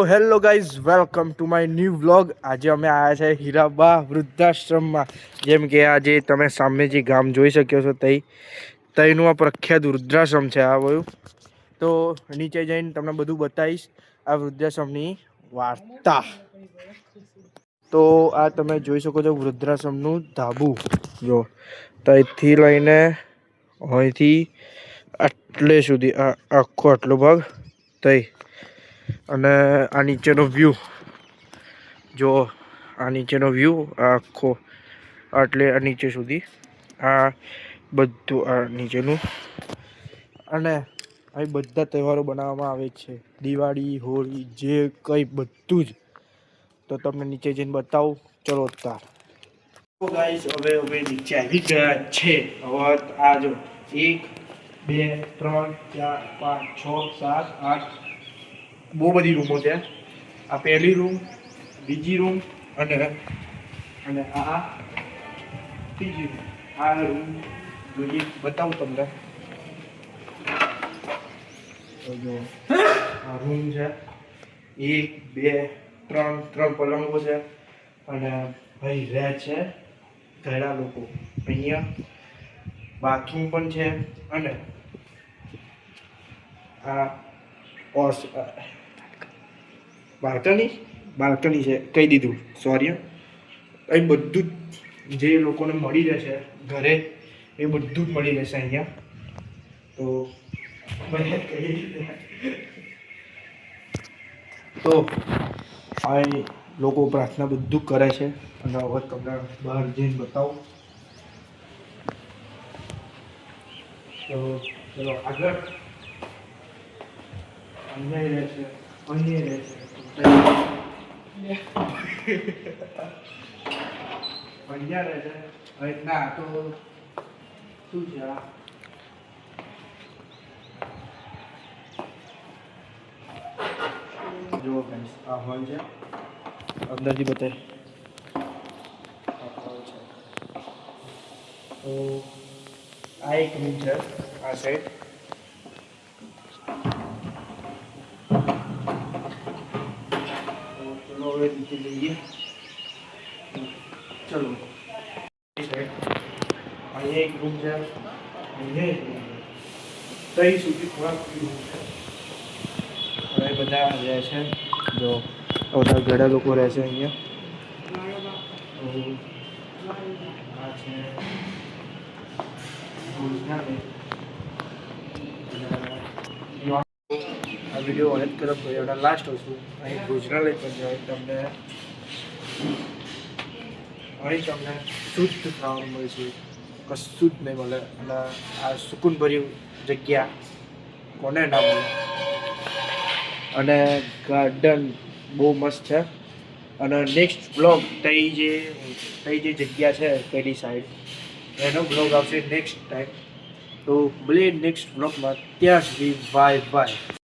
Hello guys, welcome to my new vlog. આજે અમે આવ્યા છે હીરાબા વૃદ્ધાશ્રમમાં. જેમ કે આજે તમે સામે જે ગામ જોઈ શક્યો છો તઈનું આ પ્રખ્યાત વૃદ્ધાશ્રમ છે આ બધું. તો નીચે જઈને તમને બધું બતાવીશ આ વૃદ્ધાશ્રમની વાર્તા. તો આ તમે જોઈ શકો છો વૃદ્ધાશ્રમનું ધાબુ. જો તઈથી લઈને અહીંથી આટલે સુધી આખો આટલો ભાગ તઈ, અને આ નીચેનો વ્યૂ જો, આ નીચેનો વ્યૂ આખો એટલે આ નીચે સુધી આ બધું આ નીચેનું. અને અહીં બધા તહેવારો બનાવવામાં આવે છે, દિવાળી, હોળી, જે કંઈ બધું જ. તો તમને નીચે જઈને બતાવું, ચલો તાર. તો ગાઈસ હવે નીચે આવી ગયા છે. હવે આ જો 1 2 3 4 5 6 7 8 બહુ બધી રૂમો છે. આ પહેલી રૂમ, બીજી રૂમ અને આ ત્રીજી રૂમ. આ રૂમ જોઈએ, બતાવું તમને. તો જો આ રૂમ છે, 1 2 3 પલંગો છે. અને ભાઈ રહે છે ઘણા લોકો. અહીંયા બાથરૂમ પણ છે. અને આ બાલ્કની છે, કહી દીધું, સોરી. અહીં બધું જ જે લોકોને મળી રહેશે ઘરે એ બધું જ મળી રહેશે અહીંયા. તો અહીં લોકો પ્રાર્થના બધું કરે છે. અને હવે તમને બહાર જઈને બતાવું. તો ચલો આગળ. અહીંયા રહે છે, અહીંયા રહે છે, અહીંયા રહે છે. ના તો શું છે આ? જો ગાઈસ, આ હોલ છે, અંદરથી બતાય. તો આ એક રૂમ છે, આ સાઈડ. ચલો હવે નીચે જઈએ. ચલો અહીંયા એક રૂમ છે, અહીંયા એક રૂમ છે, તઈ સુધી થોડાક રૂમ છે. હવે બધા રહે છે. જો બધા ઘણા લોકો રહે છે અહીંયા. આ છે આ વિડીયો ઓનેટ તરફ ગયો લાસ્ટ વસ્તુ અહીં ભોજનાલય પર જાય. તમને અહીં તમને શુદ્ધ ખાવાનું મળશે, કશું જ નહીં મળે. અને આ સુકૂનભર્યું જગ્યા કોને ના મળે. અને ગાર્ડન બહુ મસ્ત છે. અને નેક્સ્ટ બ્લોગ તઈ જે જગ્યા છે પેલી સાઈડ, એનો બ્લોગ આવશે નેક્સ્ટ ટાઈમ. તો મળીએ નેક્સ્ટ બ્લોગમાં. ત્યાં સુધી બાય બાય.